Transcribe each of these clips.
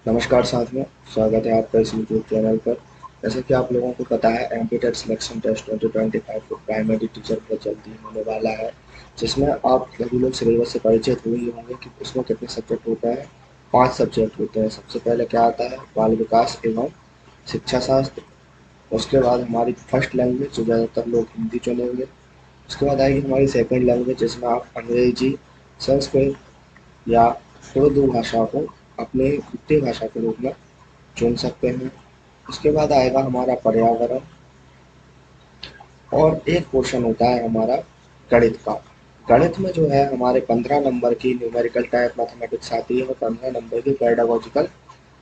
नमस्कार साथियों, स्वागत है आपका इस यूट्यूब चैनल पर। जैसे कि आप लोगों को पता है, एमपीटेट सिलेक्शन टेस्ट 2025 को प्राइमरी टीचर पर जल्दी होने वाला है, जिसमें आप सभी लोग सिलेबस से परिचित हुए ही होंगे कि उसमें कितने सब्जेक्ट होते हैं। 5 सब्जेक्ट होते हैं। सबसे पहले क्या आता है? बाल विकास एवं शिक्षा शास्त्र। उसके बाद हमारी फर्स्ट लैंग्वेज, जो ज़्यादातर लोग हिंदी चुनेंगे। उसके बाद आएगी हमारी सेकंड लैंग्वेज, जिसमें आप अंग्रेजी, संस्कृत या उर्दू भाषा को अपनी द्वितीय भाषा के रूप में चुन सकते हैं। उसके बाद आएगा हमारा पर्यावरण, और एक पोर्शन होता है हमारा गणित का। गणित में जो है हमारे 15 नंबर की न्यूमेरिकल टाइप मैथमेटिक्स आती है और 15 नंबर की पेडागोजिकल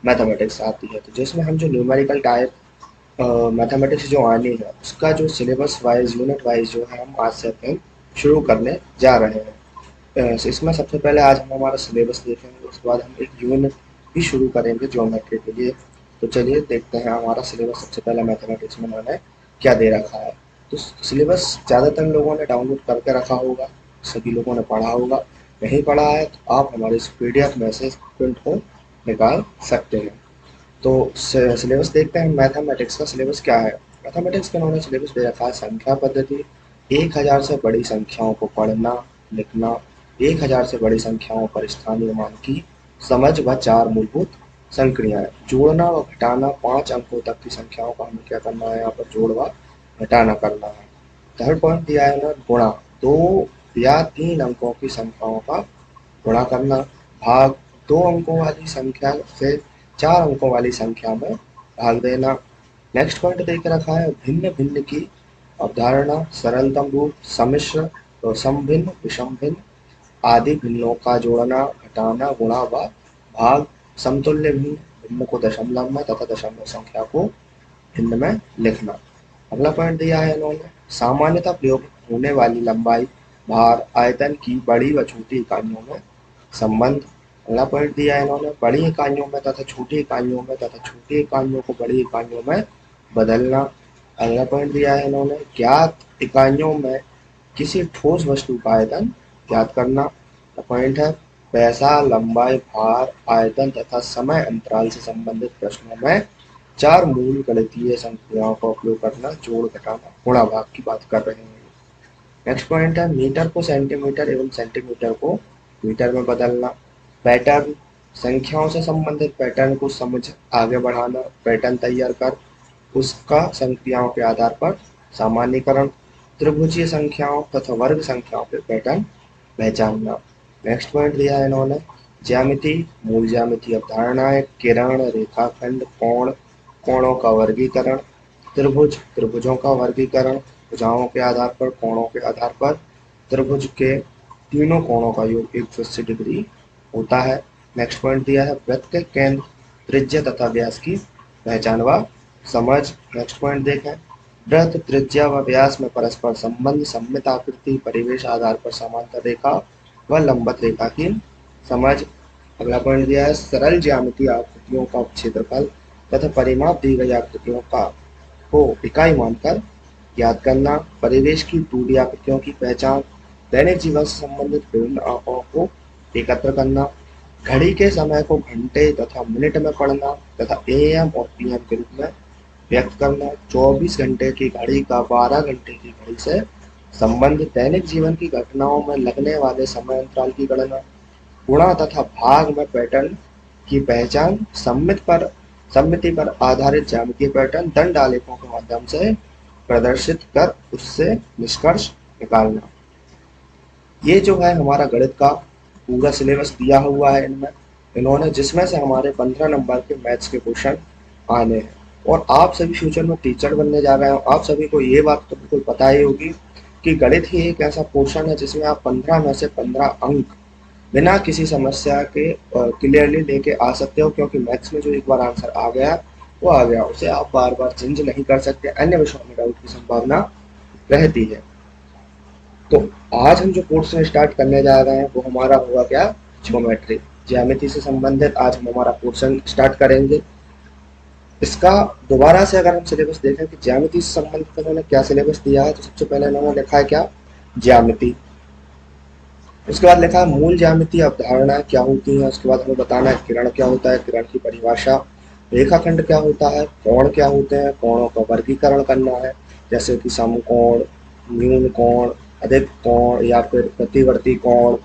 मैथमेटिक्स आती है। तो जिसमें हम जो न्यूमेरिकल टाइप मैथमेटिक्स जो आनी है, उसका जो सिलेबस वाइज, यूनिट वाइज जो है, हम आज से अपने शुरू करने जा रहे हैं। इसमें सबसे पहले आज हम हमारा सिलेबस देखेंगे, उसके बाद हम एक यूनिट भी शुरू करेंगे ज्योमेट्री के लिए। तो चलिए देखते हैं हमारा सिलेबस। सबसे पहले मैथमेटिक्स में उन्होंने क्या दे रखा है। तो सिलेबस ज़्यादातर लोगों ने डाउनलोड करके रखा होगा, सभी लोगों ने पढ़ा होगा। नहीं पढ़ा है तो आप हमारे इस पीडीएफ में से प्रिंट को निकाल सकते हैं। तो सिलेबस देखते हैं मैथमेटिक्स का सिलेबस क्या है। मैथमेटिक्स का उन्होंने सिलेबस दे रखा है: संख्या पद्धति, 1000 से बड़ी संख्याओं को पढ़ना लिखना, 1000 से बड़ी संख्याओं पर स्थानीय मान की समझ व 4 मूलभूत संक्रियाएं, जोड़ना व घटाना, 5 अंकों तक की संख्याओं का हमें क्या करना है, यहाँ पर जोड़ व घटाना करना है। थर्ड पॉइंट दिया है ना, गुणा, 2 या 3 अंकों की संख्याओं का गुणा करना, भाग, 2 अंकों वाली संख्या से 4 अंकों वाली संख्या में भाग देना। नेक्स्ट पॉइंट देख रखा है भिन्न भिन्न की अवधारणा, सरलतम रूप, सम्मिश्र और समभिन्न, विषम भिन्न आदि भिन्नों का जोड़ना, घटाना, गुणा व भाग, समतुल्य भिन्न, भिन्न को दशमलव में तथा दशमलव संख्या को भिन्न में लिखना। अगला पॉइंट दिया है इन्होंने, सामान्यतः प्रयोग होने वाली लंबाई, भार, आयतन की बड़ी व छोटी इकाइयों में संबंध। अगला पॉइंट दिया है इन्होंने, बड़ी इकाइयों में तथा छोटी इकाइयों में तथा छोटी इकाइयों को बड़ी इकाइयों में बदलना। अगला पॉइंट दिया है इन्होंने, ज्ञात इकाइयों में किसी ठोस वस्तु का आयतन ज्ञात करना। पॉइंट है, पैसा, लंबाई, भार, आयतन तथा समय अंतराल से संबंधित प्रश्नों में 4 मूल गणितीय संक्रियाओं का उपयोग करना, जोड़ घटाना गुणा भाग की बात कर रहे हैं। नेक्स्ट पॉइंट है, मीटर को सेंटीमीटर एवं सेंटीमीटर को मीटर में बदलना। पैटर्न, संख्याओं से संबंधित पैटर्न को समझ आगे बढ़ाना, पैटर्न तैयार कर उसका संक्रियाओं के आधार पर सामान्यीकरण। त्रिभुजीय संख्याओं तथा वर्ग संख्याओं के पैटर्न पहचानना। नेक्स्ट पॉइंट दिया है इन्होंने, ज्यामिति, मूल ज्यामिति अवधारणाएं, किरण, रेखाखंड, कोण, कोणों का वर्गीकरण, त्रिभुज, त्रिभुजों का वर्गीकरण, भुजाओं के आधार पर, कोणों के आधार पर, त्रिभुज के तीनों कोणों का योग 180 डिग्री होता है। नेक्स्ट पॉइंट दिया है, वृत्त के केंद्र, त्रिज्या तथा व्यास की पहचान व समझ। नेक्स्ट पॉइंट देखें, वृत्त, त्रिज्या व व्यास में परस्पर संबंध, सममित आकृति, परिवेश आधार पर समांतर रेखा व लंबवत रेखा की समझ। अगला पॉइंट दिया है, सरल ज्यामितीय आकृतियों का क्षेत्रफल तथा परिमाप दी गई आकृतियों का को इकाई मानकर ज्ञात करना। परिवेश की 2D आकृतियों की पहचान, दैनिक जीवन से संबंधित विभिन्न आंकड़ों को एकत्र करना, घड़ी के समय को घंटे तथा मिनट में पढ़ना तथा एएम और पीएम के रूप में व्यक्त करना। 24 घंटे की घड़ी का 12 घंटे की घड़ी से संबंध, दैनिक जीवन की घटनाओं में लगने वाले समय अंतराल की गणना, गुणा तथा भाग में पैटर्न की पहचान, सम्मिति पर आधारित ज्यामितीय पैटर्न दंड आलेखों के माध्यम से प्रदर्शित कर उससे निष्कर्ष निकालना। ये जो है हमारा गणित का पूरा सिलेबस दिया हुआ है इनमें, इन्होंने, जिसमें से हमारे 15 नंबर के मैथ्स के क्वेश्चन आने हैं। और आप सभी फ्यूचर में टीचर बनने जा रहे हो, आप सभी को ये बात तो बिल्कुल पता ही होगी कि गणित ही एक ऐसा पोर्शन है जिसमें आप 15 में से 15 अंक बिना किसी समस्या के क्लियरली लेके आ सकते हो, क्योंकि मैथ्स में जो एक बार आंसर आ गया वो आ गया, उसे आप बार बार चेंज नहीं कर सकते, अन्य विषयों में डाउट की संभावना रहती है। तो आज हम जो कोर्स स्टार्ट करने जा रहे हैं वो हमारा होगा क्या, ज्योमेट्री, ज्यामिति से संबंधित आज हम हमारा पोर्शन स्टार्ट करेंगे। इसका दोबारा से अगर हम सिलेबस देखें कि ज्यामिति से संबंधित उन्होंने क्या सिलेबस दिया है, तो सबसे पहले इन्होंने लिखा है क्या, ज्यामिति। उसके बाद लिखा है मूल ज्यामितीय अवधारणाएं क्या होती हैं। उसके बाद हमें बताना है किरण क्या होता है, किरण की परिभाषा, रेखाखंड क्या होता है, कोण क्या होते हैं, कोणों का वर्गीकरण करना है, जैसे कि समकोण, न्यून कोण, अधिक कोण या फिर प्रतिवर्ती कोण,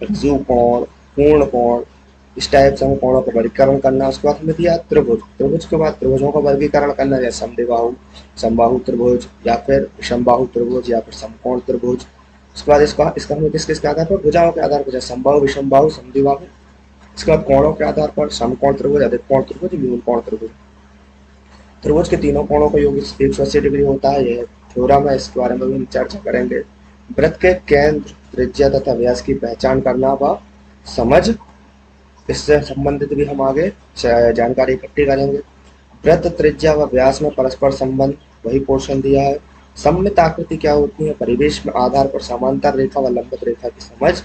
ऋजु कोण, पूर्ण कोण, इस टाइप से हमें कोणों का वर्गीकरण करना है। उसके बाद हमें दिया त्रिभुज, त्रिभुज के बाद त्रिभुजों का वर्गीकरण करना है, जैसे समद्विबाहु, समबाहु त्रिभुज या फिर विषमबाहु त्रिभुज या फिर समकोण त्रिभुज। उसके बाद इसका इसका हमें किस किस के आधार पर, भुजाओं के आधार पर, जैसे समबाहु, विषमबाहु, समद्विबाहु। इसके बाद कोणों के आधार पर समकोण त्रिभुज, अधिक कोण त्रिभुज, न्यून कोण त्रिभुज। त्रिभुज के तीनों कोणों का योग 180 डिग्री होता है, यह थ्योरम है, इसके बारे में भी हम चर्चा करेंगे। वृत्त के केंद्र, त्रिज्या तथा व्यास की पहचान करना व समझ, इससे संबंधित भी हम आगे जानकारी इकट्ठी करेंगे। वृत्त, त्रिज्या व व्यास में परस्पर संबंध, वही पोर्शन दिया है। सममित आकृति क्या होती है, परिवेश में आधार पर समांतर रेखा व लंबित रेखा की समझ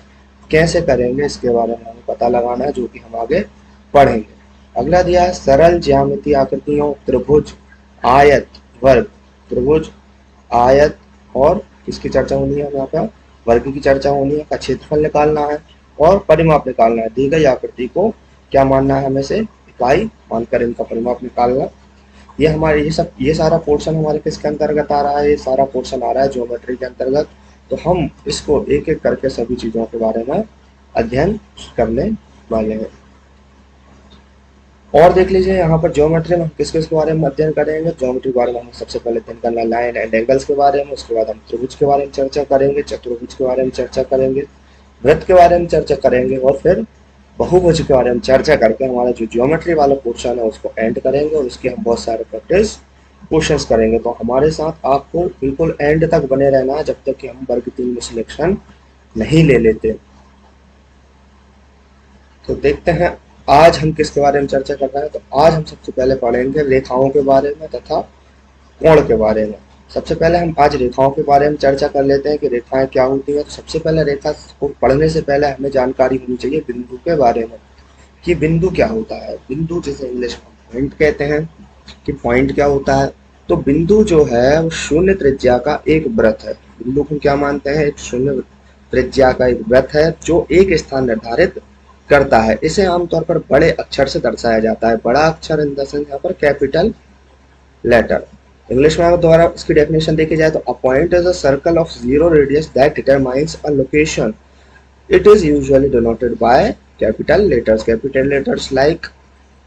कैसे करेंगे, इसके बारे में हमें पता लगाना है, जो कि हम आगे पढ़ेंगे। अगला दिया है सरल ज्यामितीय आकृतियों, त्रिभुज, आयत, वर्ग। त्रिभुज, आयत और किसकी चर्चा होनी है, यहाँ पर वर्ग की चर्चा होनी है, का क्षेत्रफल निकालना है और परिमाप निकालना है। दी गई आकृति को क्या मानना है, हमें से इकाई मानकर इनका परिमाप निकालना। ये हमारे ये सारा पोर्शन हमारे किसके अंतर्गत आ रहा है, ये सारा पोर्शन आ रहा है ज्योमेट्री के अंतर्गत। तो हम इसको एक एक करके सभी चीजों के बारे में अध्ययन करने वाले हैं। और देख लीजिए यहाँ पर ज्योमेट्री में हम किस किस के बारे में अध्ययन करेंगे। ज्योमेट्री के बारे में हम सबसे पहले अध्ययन करना लाइन एंड एंगल्स के बारे में, उसके बाद हम त्रिभुज के बारे में चर्चा करेंगे, चतुर्भुज के बारे में चर्चा करेंगे, वृत्त के बारे में चर्चा करेंगे और फिर बहुभुज के बारे में चर्चा करके हमारा जो ज्योमेट्री वाला पोर्शन है उसको एंड करेंगे और उसके हम बहुत सारे प्रैक्टिस क्वेश्चंस करेंगे। तो हमारे साथ आपको बिल्कुल एंड तक बने रहना है, जब तक कि हम वर्ग 3 में सिलेक्शन नहीं ले लेते। तो देखते हैं आज हम किसके बारे में चर्चा कर रहे हैं। तो आज हम सबसे पहले पढ़ेंगे रेखाओं के बारे में तथा कोण के बारे में। सबसे पहले हम आज रेखाओं के बारे में चर्चा कर लेते हैं कि रेखाएं क्या होती हैं। तो सबसे पहले रेखा को पढ़ने से पहले हमें जानकारी होनी चाहिए बिंदु के बारे में, कि बिंदु क्या होता है। बिंदु जिसे इंग्लिश में पॉइंट कहते हैं, कि पॉइंट क्या होता है। तो बिंदु जो है वो शून्य त्रिज्या का एक वृत्त है। बिंदु को क्या मानते हैं, एक शून्य त्रिज्या का एक वृत्त है जो एक स्थान निर्धारित करता है। इसे आमतौर पर बड़े अक्षर से दर्शाया जाता है। बड़ा अक्षर इन द सेंस यहाँ पर कैपिटल लेटर। इंग्लिश में दोबारा इसकी डेफिनेशन देखी जाए तो a point is a circle of zero radius that determines a location. It is usually denoted by capital letters like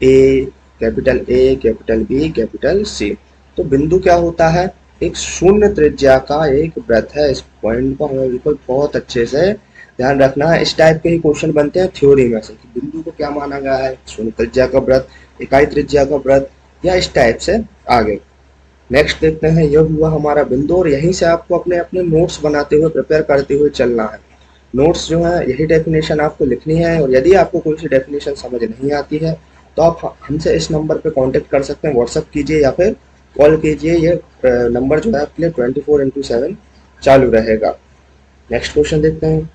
A, capital A, capital B, capital C. तो बिंदु क्या होता है, एक शून्य त्रिज्या का एक वृत्त है। इस पॉइंट को हमें बिल्कुल बहुत अच्छे से ध्यान रखना है। इस टाइप के ही क्वेश्चन बनते हैं थ्योरी में से, कि बिंदु को क्या माना गया है, शून्य त्रिज्या का वृत्त, इकाई त्रिज्या का वृत्त, या इस टाइप से आगे। नेक्स्ट देखते हैं, यह हुआ हमारा बिंदु और यहीं से आपको अपने अपने नोट्स बनाते हुए, प्रिपेयर करते हुए चलना है। नोट्स जो है यही डेफिनेशन आपको लिखनी है और यदि आपको कोई सी डेफिनेशन समझ नहीं आती है तो आप हमसे इस नंबर पे कांटेक्ट कर सकते हैं, व्हाट्सअप कीजिए या फिर कॉल कीजिए। ये नंबर जो है आपके लिए 24/7 चालू रहेगा। नेक्स्ट क्वेश्चन देखते हैं।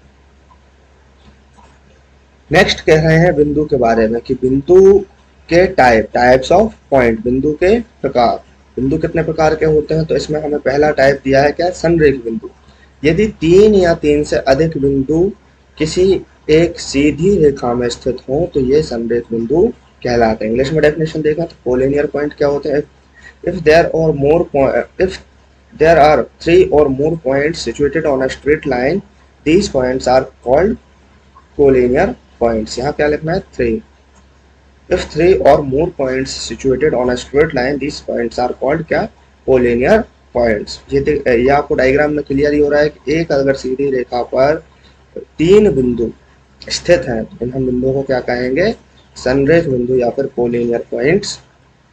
नेक्स्ट कह रहे हैं बिंदु के बारे में, कि बिंदु के टाइप्स ऑफ पॉइंट, बिंदु के प्रकार। बिंदु कितने प्रकार के होते हैं, तो इसमें हमें पहला टाइप दिया है क्या, संरेख बिंदु। यदि 3 या 3 से अधिक बिंदु किसी एक सीधी रेखा में स्थित हो तो ये संरेख बिंदु कहलाते हैं। इंग्लिश में डेफिनेशन देखा तो कोलिनियर पॉइंट क्या होते हैं, if there are 3 or more points situated on a straight line, these points are called collinear points। यहाँ क्या लिखना है, 3। If 3 or more points situated on a straight line, these points are called क्या, collinear points। ये आपको diagram में clear ही हो रहा है कि एक अगर सीधी रेखा पर 3 बिंदु स्थित हैं तो इन हम बिंदुओं को क्या कहेंगे, संरेख बिंदु या फिर कोलिनियर पॉइंट्स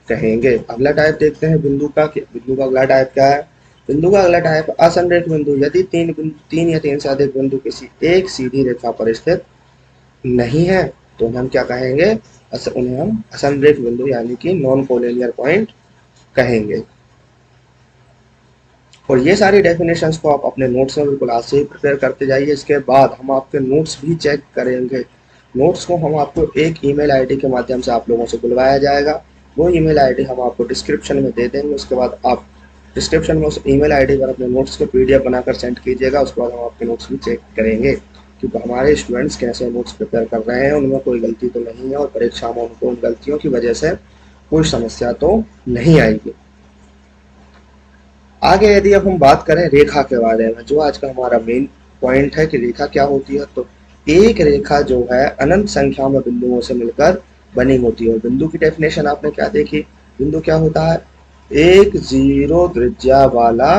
कहेंगे। अगला टाइप देखते हैं बिंदु का, कि बिंदु का अगला टाइप क्या है। बिंदु का अगला टाइप असंरेख बिंदु। यदि 3 या 3 से अधिक बिंदु किसी एक सीधी रेखा पर स्थित नहीं है तो हम क्या कहेंगे, उन्हें हम असंरेख बिंदु यानी कि नॉन कोलिनियर पॉइंट कहेंगे। और ये सारी डेफिनेशंस को आप अपने नोट्स में बिल्कुल आज से ही प्रिपेयर करते जाइए। इसके बाद हम आपके नोट्स भी चेक करेंगे। नोट्स को हम आपको एक ईमेल आईडी के माध्यम से आप लोगों से बुलवाया जाएगा। वो ईमेल आईडी हम आपको डिस्क्रिप्शन में दे देंगे। उसके बाद आप डिस्क्रिप्शन में उस ईमेल आईडी पर अपने नोट्स को पीडीएफ बनाकर सेंड कीजिएगा। उसके बाद हम आपके नोट्स भी चेक करेंगे। कि हमारे स्टूडेंट्स कैसे नोट्स प्रिपेयर कर रहे हैं, उनमें कोई गलती तो नहीं है और परीक्षा में उनको उन गलतियों की वजह से कोई समस्या तो नहीं आएगी। आगे यदि अब हम बात करें रेखा के बारे में, जो आज का हमारा मेन पॉइंट है कि रेखा क्या होती है, तो एक रेखा जो है अनंत संख्या में बिंदुओं से मिलकर बनी होती है। और बिंदु की डेफिनेशन आपने क्या देखी, बिंदु क्या होता है, एक जीरो त्रिज्या वाला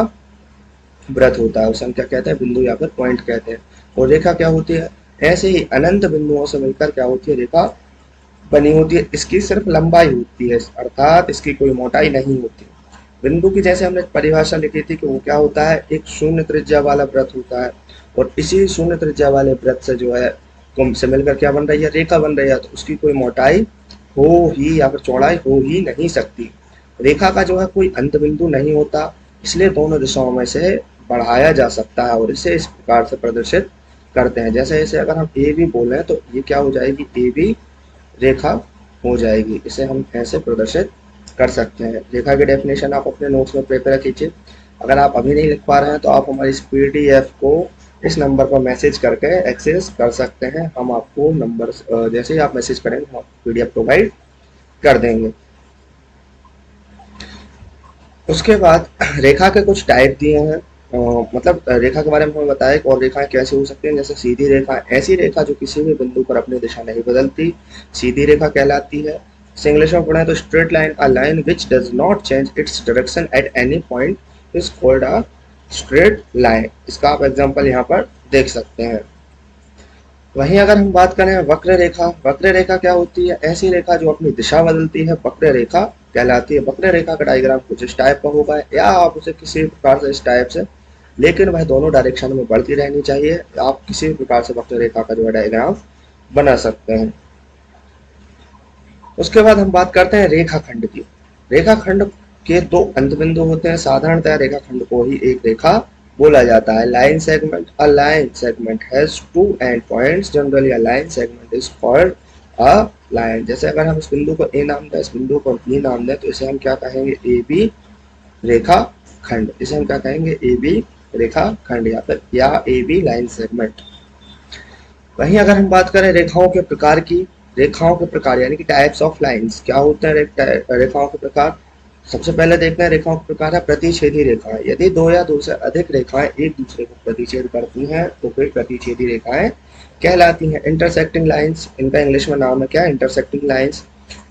वृत्त होता है, उसे हम क्या कहते हैं, बिंदु या फिर पॉइंट कहते हैं। और रेखा क्या होती है, ऐसे ही अनंत बिंदुओं से मिलकर क्या होती है, रेखा बनी होती है। इसकी सिर्फ लंबाई होती है, अर्थात इसकी कोई मोटाई नहीं होती। बिंदु की जैसे हमने परिभाषा लिखी थी कि वो क्या होता है, एक शून्य त्रिज्या वाला वृत्त होता है, और इसी शून्य त्रिज्या वाले वृत्त से जो है से मिलकर क्या बन रही है, रेखा बन रही है। तो उसकी कोई मोटाई हो ही या फिर चौड़ाई हो ही नहीं सकती। रेखा का जो है कोई अंत बिंदु नहीं होता, इसलिए दोनों दिशाओं में से बढ़ाया जा सकता है और इसे इस प्रकार से प्रदर्शित करते हैं। जैसे इसे अगर हम ए बी बोले तो ये क्या हो जाएगी, ए बी रेखा हो जाएगी। इसे हम ऐसे प्रदर्शित कर सकते हैं। रेखा की डेफिनेशन आप अपने नोट्स में प्रिपेयर कीजिए। अगर आप अभी नहीं लिख पा रहे हैं तो आप हमारी इस पीडीएफ को इस नंबर पर मैसेज करके एक्सेस कर सकते हैं। हम आपको नंबर जैसे ही आप मैसेज करेंगे हम आपको पीडीएफ प्रोवाइड कर देंगे। उसके बाद रेखा के कुछ टाइप दिए हैं, मतलब रेखा के बारे में हमें बताया और रेखाएं कैसे हो सकती हैं। जैसे सीधी रेखा, ऐसी रेखा जो किसी भी बिंदु पर अपनी दिशा नहीं बदलती, सीधी रेखा कहलाती है। इंग्लिश में पढ़ें तो straight line, a line which does not change its direction at any point is called a straight line. इसका आप एग्जांपल यहाँ पर देख सकते हैं। वहीं अगर हम बात करें वक्र रेखा, वक्र रेखा क्या होती है, ऐसी रेखा जो अपनी दिशा बदलती है, वक्र रेखा कहलाती है। वक्र रेखा का डायग्राम कुछ इस टाइप का होगा, या आप उसे किसी प्रकार से इस टाइप से, लेकिन वह दोनों डायरेक्शन में बढ़ती रहनी चाहिए। आप किसी भी प्रकार से वक्र रेखा का जो है डायग्राम बना सकते हैं। उसके बाद हम बात करते हैं रेखाखंड की। रेखाखंड के दो अंत बिंदु होते हैं। साधारणतः रेखाखंड को ही एक रेखा बोला जाता है। Line segment, a line segment has two end points, generally a line segment is called a line. जैसे अगर हम इस बिंदु को ए नाम दें, इस बिंदु को बी नाम दें, तो इसे हम क्या कहेंगे, ए बी रेखा खंड। इसे हम क्या कहेंगे, ए बी रेखा खंड या फिर या ए बी लाइन सेगमेंट। वहीं अगर हम बात करें रेखाओं के प्रकार की, रेखाओं के प्रकार यानी कि टाइप्स ऑफ लाइंस क्या होते हैं, रेखाओं के प्रकार। सबसे पहले देखते हैं रेखाओं के प्रकार है प्रतिच्छेदी रेखाएं। यदि दो या दो से अधिक रेखाएं एक दूसरे को प्रतिच्छेद करती हैं तो फिर प्रतिच्छेदी रेखाएं कहलाती हैं। इंटरसेक्टिंग लाइंस, इनका इंग्लिश में नाम है क्या, इंटरसेक्टिंग लाइंस।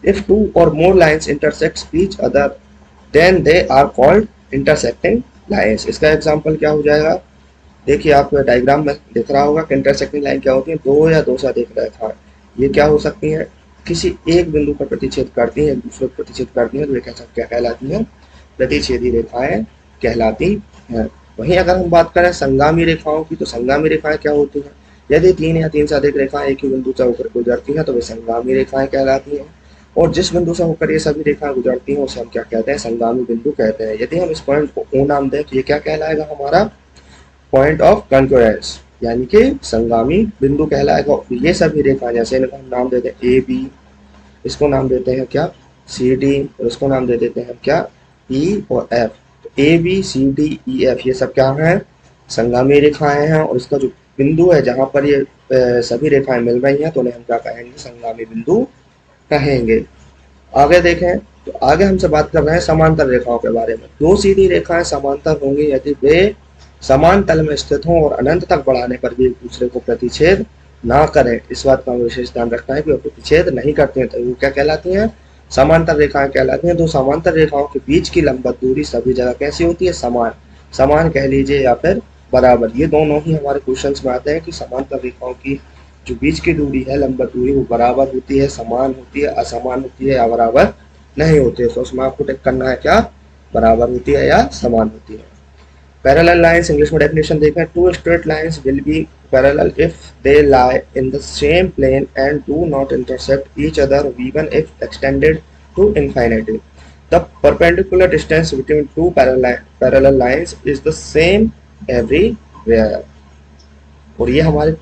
इफ टू और more lines intersect each other then they are called intersecting lines. इसका एग्जांपल क्या हो जाएगा, देखिए आपको डायग्राम में दिख रहा होगा कि इंटरसेक्टिंग लाइन क्या होती है, दो या दो से अधिक रेखाएं ये क्या हो सकती हैं, किसी एक बिंदु पर प्रतिच्छेद करती हैं, एक दूसरे को प्रतिच्छेद करती हैं, तो वे क्या कहलाती हैं, प्रतिच्छेदी रेखाएं कहलाती हैं। वहीं अगर हम बात करें संगामी रेखाओं की, तो संगामी रेखाएं क्या होती हैं, यदि तीन या तीन से अधिक रेखाएं एक ही बिंदु से होकर गुजरती हैं तो वे संगामी रेखाएं कहलाती हैं। और जिस बिंदु से होकर ये सभी रेखाएं गुजरती हैं उसे हम क्या कहते हैं, संगामी बिंदु कहते हैं। यदि हम इस पॉइंट को ओ नाम दें तो ये क्या कहलाएगा, हमारा पॉइंट ऑफ कंकरेंस यानी कि संगामी बिंदु कहलाएगा। ये सभी रेखा, जैसे इनका हम नाम देते हैं ए बी, इसको नाम देते हैं क्या, सी डी, और इसको नाम दे देते हैं क्या, ई और एफ। तो A B C D E F ये सब क्या है, संगामी रेखाएं हैं। और इसका जो बिंदु है जहां पर ये सभी रेखाएं मिल रही हैं तो उन्हें हम क्या कहेंगे, संगामी बिंदु कहेंगे। आगे देखें तो आगे हमसे बात कर रहे हैं समांतर रेखाओं के बारे में। दो सीधी रेखाएं समांतर होंगी यदि वे समान तल में स्थित हों और अनंत तक बढ़ाने पर भी एक दूसरे को प्रतिच्छेद ना करें। इस बात का विशेष ध्यान रखना है कि वो प्रतिच्छेद नहीं करते हैं तो वो क्या कहलाती हैं, समांतर रेखाएं कहलाती हैं। दो समांतर रेखाओं के बीच की लंबवत दूरी सभी जगह कैसी होती है, समान, समान कह लीजिए या फिर बराबर। ये दोनों ही हमारे क्वेश्चन में आते हैं कि समांतर रेखाओं की जो बीच की दूरी है, लंबवत दूरी, वो बराबर होती है, समान होती है, असमान होती है या बराबर नहीं होती है। तो उसमें आपको टिक करना है क्या, बराबर होती है या समान होती है। Parallel lines इंग्लिश में डेफिनेशन देखें, two straight lines will be parallel if they lie in the same plane and do not intersect each other even if extended to infinity. The perpendicular distance between two parallel lines is the same everywhere. और ये हमारे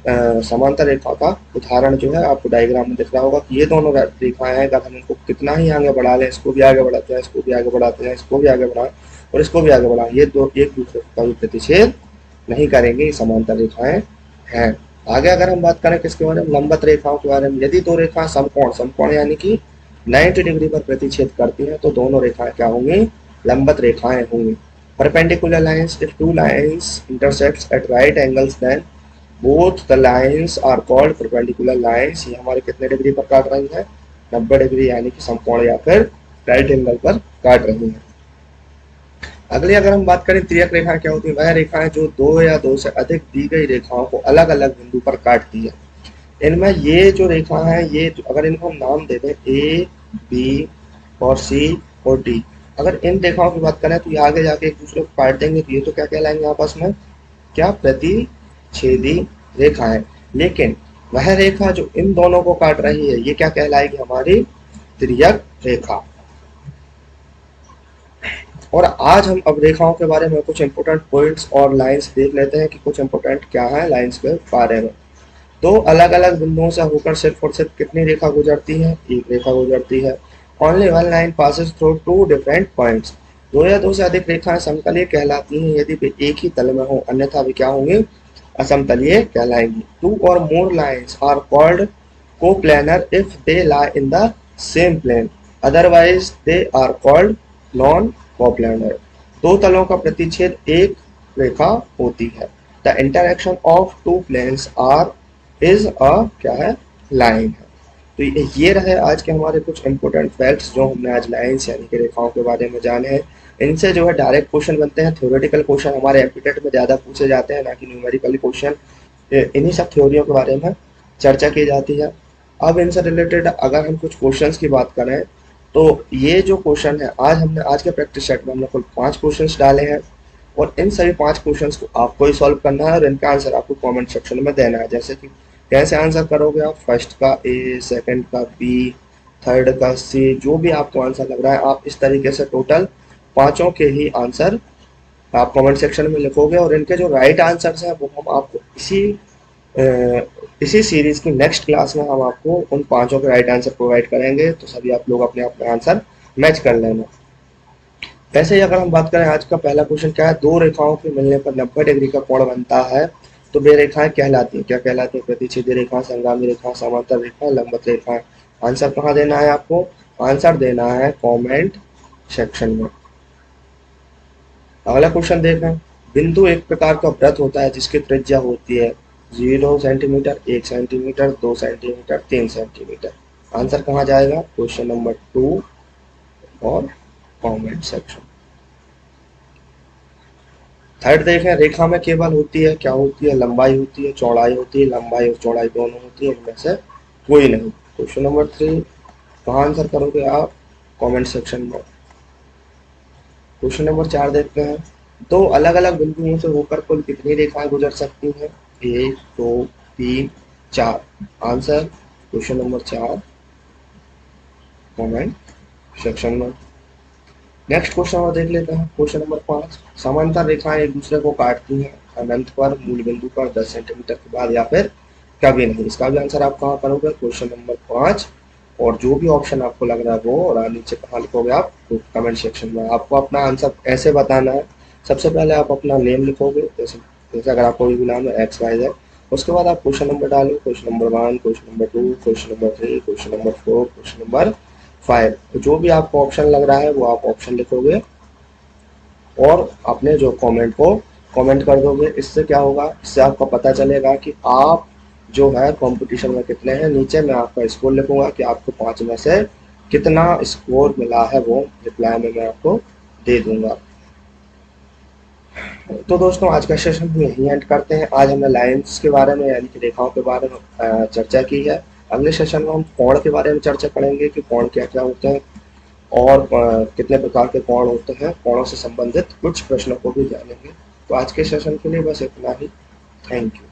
समांतर रेखा का उदाहरण जो है आपको diagram में दिख रहा होगा कि ये दोनों रेखाएं हैं, अगर हम इनको कितना ही आगे बढ़ा लें, इसको भी आगे बढ़ाते हैं, इसको भी आगे बढ़ाते हैं, इसको भी आगे बढ़ाएं और इसको भी आगे बढ़ाएं, ये दो एक दूसरे का भी प्रतिच्छेद नहीं करेंगे, ये समांतर रेखाएं हैं। आगे अगर हम बात करें किसके बारे में, लंबवत रेखाओं के बारे में। यदि दो रेखाएं समकोण, समकोण यानी कि 90 डिग्री पर प्रतिच्छेद करती हैं, तो दोनों रेखाएं क्या होंगी, लंबवत रेखाएं होंगी। Perpendicular lines, if two lines intersects at right angles then both the lines are called perpendicular lines. ये हमारे कितने डिग्री पर काट रही है, 90 डिग्री यानी कि समकोण या फिर राइट एंगल पर काट रही है। अगली अगर हम बात करें तिर्यक रेखाएं क्या होती है, वह रेखाएं जो दो या दो से अधिक दी गई रेखाओं को अलग अलग बिंदु पर काटती है। इनमें ये जो रेखा है, ये अगर इनको हम नाम दे दें ए, बी और सी और डी, अगर इन रेखाओं की बात करें तो ये आगे जाके एक दूसरे को काट देंगे, तो ये तो क्या कहलाएंगे आपस में, क्या, प्रतिच्छेदी रेखा है। लेकिन वह रेखा जो इन दोनों को काट रही है, ये क्या कहलाएगी, हमारी तिर्यक रेखा। और आज हम अब रेखाओं के बारे में कुछ इंपोर्टेंट पॉइंट्स और लाइंस देख लेते हैं कि कुछ इंपोर्टेंट क्या है लाइंस के बारे में। दो अलग अलग बिंदुओं से होकर सिर्फ और सिर्फ कितनी रेखा गुजरती है, एक रेखा गुजरती है। Only one line passes through two different points. दो या दो से अधिक रेखाएं समतलीय कहलाती हैं यदि वे एक ही तल में हो, अन्यथा वे क्या होंगी, असमतलीय कहलाएंगी। टू और more lines are called coplanar if they lie in the same plane, otherwise they are called non coplanar. दो तलों का प्रतिच्छेद एक रेखा होती है। The interaction of two planes are is a क्या है, लाइन है। तो ये रहे आज के हमारे कुछ इंपोर्टेंट फैक्ट्स जो हमने आज लाइन्स यानी कि रेखाओं के बारे में जाने हैं। इनसे जो है डायरेक्ट क्वेश्चन बनते हैं, थ्योरेटिकल क्वेश्चन हमारे एप्टीट्यूड में ज़्यादा पूछे जाते हैं, ना कि न्यूमेरिकल क्वेश्चन। इन्हीं सब थ्योरियों के बारे में चर्चा की जाती है। अब इनसे रिलेटेड अगर हम कुछ क्वेश्चंस की बात करें, तो ये जो क्वेश्चन है आज हमने, आज के प्रैक्टिस सेट में हमने कुल 5 क्वेश्चंस डाले हैं, और इन सभी 5 क्वेश्चंस को आपको ही सॉल्व करना है और इनका आंसर आपको कमेंट सेक्शन में देना है। जैसे कि कैसे आंसर करोगे आप, फर्स्ट का ए, सेकंड का बी, थर्ड का सी, जो भी आपको आंसर लग रहा है आप इस तरीके से टोटल पांचों के ही आंसर आप कमेंट सेक्शन में लिखोगे, और इनके जो राइट आंसर्स हैं वो हम आपको इसी सीरीज की नेक्स्ट क्लास में हम आपको उन पांचों के राइट आंसर प्रोवाइड करेंगे, तो सभी आप लोग अपने अपने आंसर मैच कर लेना। वैसे ही अगर हम बात करें, आज का पहला क्वेश्चन क्या है, दो रेखाओं के मिलने पर 90 डिग्री का कोण बनता है, तो वे रेखाएं कहलाती हैं, क्या कहलाती है, प्रतिच्छेदी रेखा, संगामी रेखा, समांतर रेखा, लंबवत रेखा। आंसर कहाँ देना है आपको, आंसर देना है कमेंट सेक्शन में। अगला क्वेश्चन देखें, बिंदु एक प्रकार का वृत्त होता है जिसकी त्रिज्या होती है 0 centimetre, 1 centimetre, 2 centimetre, 3 centimetre. Answer कहाँ जाएगा, क्वेश्चन नंबर 2 और कमेंट सेक्शन। थर्ड देखें, रेखा में केवल होती है, क्या होती है, लंबाई होती है, चौड़ाई होती है, लंबाई और चौड़ाई दोनों होती है, इनमें से कोई नहीं। क्वेश्चन नंबर 3 कहाँ आंसर करोगे आप, कमेंट सेक्शन में। क्वेश्चन नंबर 4 देखते हैं, दो अलग अलग बिंदुओं से होकर कुल कितनी रेखाएं गुजर सकती हैं, 1, 2, 3, 4। Answer question number 4 comment section में। नेक्स्ट क्वेश्चन और देख लेते हैं, क्वेश्चन नंबर 5, समांतर रेखाएं एक दूसरे को काटती हैं अनंत पर, मूल बिंदु पर, 10 सेंटीमीटर के बाद या फिर कभी नहीं। इसका भी आंसर आप कहाँ करोगे, क्वेश्चन नंबर 5, और जो भी ऑप्शन आपको लग रहा है वो, और नीचे कहाँ लिखोगे आप, तो कमेंट सेक्शन में। आपको अपना आंसर ऐसे बताना है, सबसे पहले आप अपना नेम लिखोगे, जैसे अगर आपको भी नाम है XYZ, उसके बाद आप क्वेश्चन नंबर डालो, question number 1, question number 2, question number 3, question number 4, question number 5। तो जो भी आपको ऑप्शन लग रहा है वो आप ऑप्शन लिखोगे और अपने जो कमेंट को कमेंट कर दोगे। इससे क्या होगा, इससे आपको पता चलेगा कि आप जो है कंपटीशन में कितने हैं। नीचे मैं आपका स्कोर लिखूंगा कि आपको 5 में से कितना स्कोर मिला है, वो रिप्लाई में मैं आपको दे दूंगा। तो दोस्तों आज का सेशन हम यहीं एंड करते हैं। आज हमने लाइंस के बारे में यानी कि रेखाओं के बारे में चर्चा की है। अगले सेशन में हम कोण के बारे में चर्चा करेंगे कि कोण क्या क्या होते हैं और कितने प्रकार के कोण होते हैं, कोणों से संबंधित कुछ प्रश्नों को भी जानेंगे। तो आज के सेशन के लिए बस इतना ही। Thank you.